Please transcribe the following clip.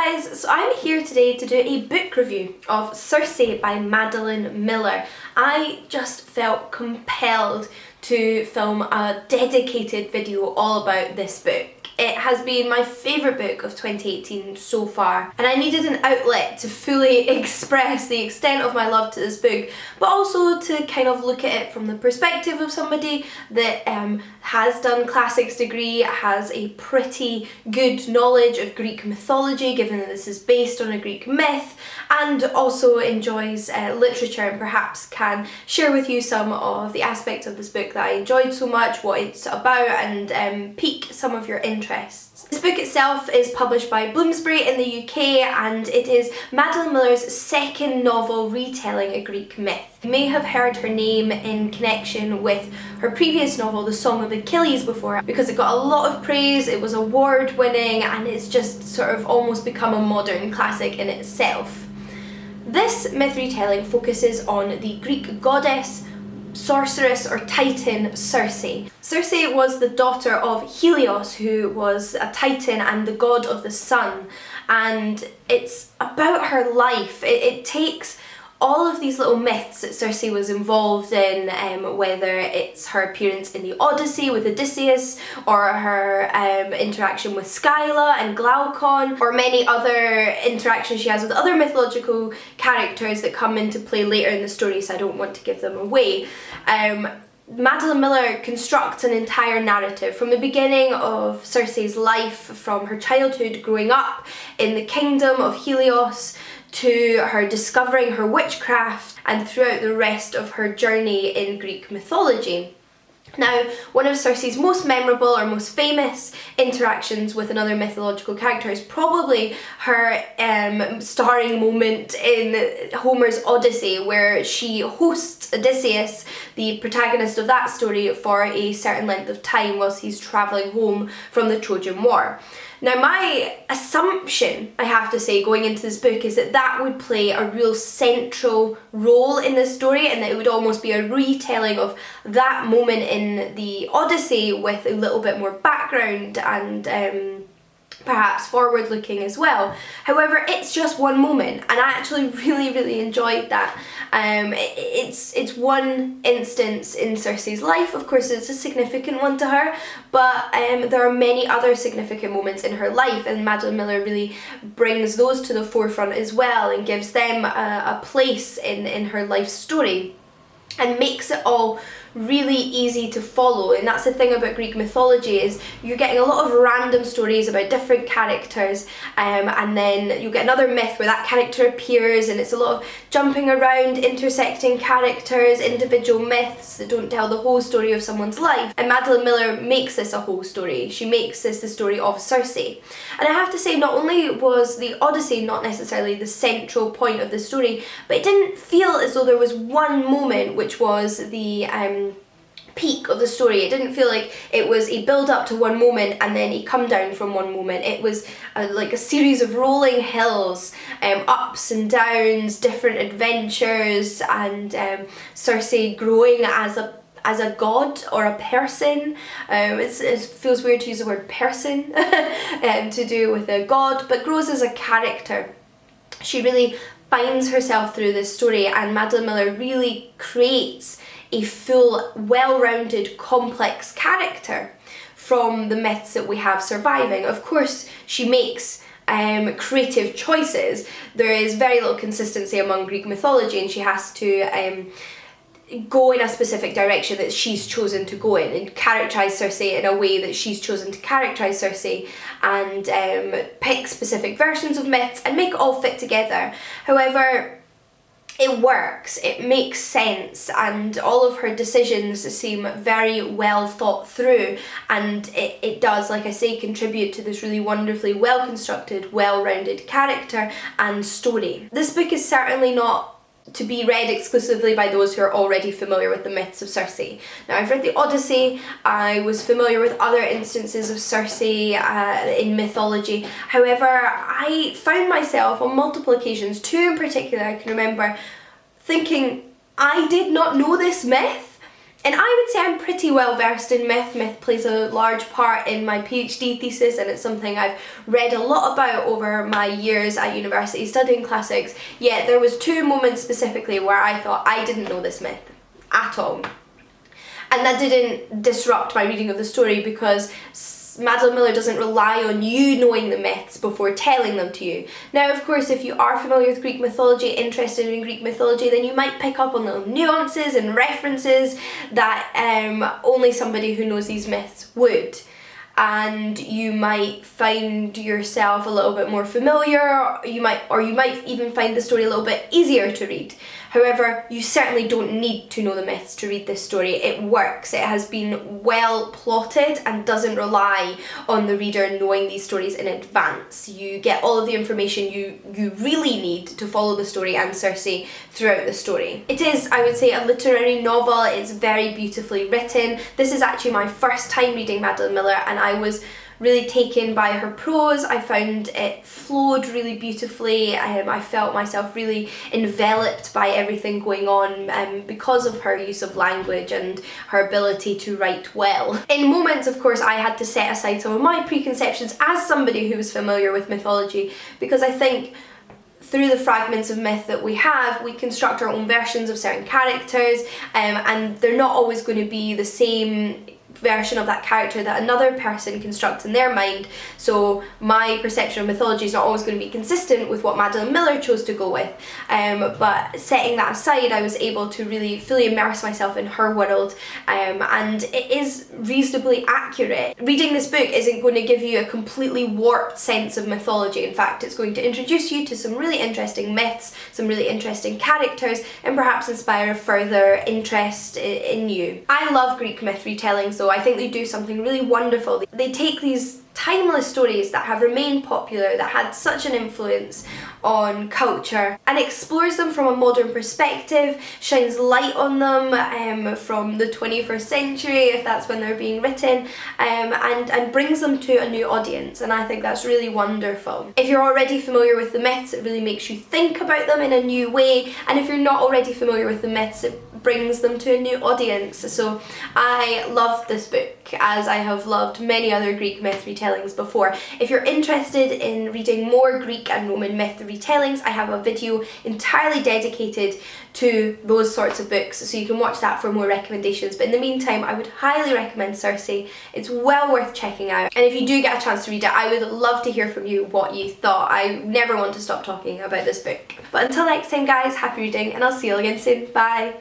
guys, so I'm here today to do a book review of Circe by Madeline Miller. I just felt compelled to film a dedicated video all about this book. It has been my favourite book of 2018 so far, and I needed an outlet to fully express the extent of my love to this book, but also to kind of look at it from the perspective of somebody that has done classics degree, has a pretty good knowledge of Greek mythology, given that this is based on a Greek myth, and also enjoys literature and perhaps can share with you some of the aspects of this book that I enjoyed so much, what it's about, and pique some of your interests. This book itself is published by Bloomsbury in the UK, and it is Madeline Miller's second novel retelling a Greek myth. You may have heard her name in connection with her previous novel, The Song of Achilles, before, because it got a lot of praise, it was award winning, and it's just sort of almost become a modern classic in itself. This myth retelling focuses on the Greek goddess, sorceress or titan Circe. Circe was the daughter of Helios, who was a titan and the god of the sun, and it's about her life. It takes all of these little myths that Circe was involved in, whether it's her appearance in the Odyssey with Odysseus, or her interaction with Scylla and Glaucon, or many other interactions she has with other mythological characters that come into play later in the story, so I don't want to give them away. Madeline Miller constructs an entire narrative from the beginning of Circe's life, from her childhood growing up in the kingdom of Helios, to her discovering her witchcraft, and throughout the rest of her journey in Greek mythology. Now, one of Circe's most memorable or most famous interactions with another mythological character is probably her starring moment in Homer's Odyssey, where she hosts Odysseus, the protagonist of that story, for a certain length of time whilst he's travelling home from the Trojan War. Now, my assumption, I have to say, going into this book is that that would play a real central role in this story, and that it would almost be a retelling of that moment in the Odyssey with a little bit more background and perhaps forward looking as well. However, it's just one moment, and I actually really enjoyed that. It's one instance in Circe's life. Of course, it's a significant one to her, but there are many other significant moments in her life, and Madeline Miller really brings those to the forefront as well, and gives them a place in her life story, and makes it all really easy to follow. And that's the thing about Greek mythology, is you're getting a lot of random stories about different characters, and then you get another myth where that character appears, and it's a lot of jumping around, intersecting characters, individual myths that don't tell the whole story of someone's life. And Madeline Miller makes this a whole story. She makes this the story of Circe. And I have to say, not only was the Odyssey not necessarily the central point of the story, but it didn't feel as though there was one moment which was the peak of the story. It didn't feel like it was a build up to one moment and then a come down from one moment. It was like a series of rolling hills, ups and downs, different adventures, and Circe growing as a god or a person. It feels weird to use the word person to do with a god, but grows as a character. She really finds herself through this story, and Madeline Miller really creates a full, well-rounded, complex character from the myths that we have surviving. Of course, she makes creative choices. There is very little consistency among Greek mythology, and she has to go in a specific direction that she's chosen to go in, and characterize Circe in a way that she's chosen to characterize Circe, and pick specific versions of myths and make it all fit together. However, it works, it makes sense, and all of her decisions seem very well thought through, and it does, like I say, contribute to this really wonderfully well constructed, well-rounded character and story. This book is certainly not to be read exclusively by those who are already familiar with the myths of Circe. Now, I've read the Odyssey, I was familiar with other instances of Circe in mythology. However, I found myself on multiple occasions, two in particular I can remember, thinking, I did not know this myth. And I would say I'm pretty well versed in myth. Myth plays a large part in my PhD thesis, and it's something I've read a lot about over my years at university studying classics. Yet there was 2 moments specifically where I thought I didn't know this myth at all. And that didn't disrupt my reading of the story, because Madeline Miller doesn't rely on you knowing the myths before telling them to you. Now, of course, if you are familiar with Greek mythology, interested in Greek mythology, then you might pick up on little nuances and references that only somebody who knows these myths would. And you might find yourself a little bit more familiar, or you might even find the story a little bit easier to read. However, you certainly don't need to know the myths to read this story. It works. It has been well plotted and doesn't rely on the reader knowing these stories in advance. You get all of the information you really need to follow the story and Circe throughout the story. It is, I would say, a literary novel. It's very beautifully written. This is actually my first time reading Madeline Miller, and I was really taken by her prose. I found it flowed really beautifully. I felt myself really enveloped by everything going on because of her use of language and her ability to write well. In moments, of course, I had to set aside some of my preconceptions as somebody who was familiar with mythology, because I think through the fragments of myth that we have, we construct our own versions of certain characters, and they're not always going to be the same version of that character that another person constructs in their mind. So my perception of mythology is not always going to be consistent with what Madeline Miller chose to go with. But setting that aside, I was able to really fully immerse myself in her world, and it is reasonably accurate. Reading this book isn't going to give you a completely warped sense of mythology. In fact, it's going to introduce you to some really interesting myths, some really interesting characters, and perhaps inspire a further interest in you. I love Greek myth retellings though. I think they do something really wonderful. They take these timeless stories that have remained popular, that had such an influence on culture, and explores them from a modern perspective, shines light on them from the 21st century, if that's when they're being written, and brings them to a new audience, and I think that's really wonderful. If you're already familiar with the myths, it really makes you think about them in a new way, and if you're not already familiar with the myths, it brings them to a new audience. So I love this book, as I have loved many other Greek myth retellings before. If you're interested in reading more Greek and Roman myth retellings, I have a video entirely dedicated to those sorts of books, so you can watch that for more recommendations. But in the meantime, I would highly recommend Circe. It's well worth checking out, and if you do get a chance to read it, I would love to hear from you what you thought. I never want to stop talking about this book. But until next time guys, happy reading, and I'll see you all again soon. Bye!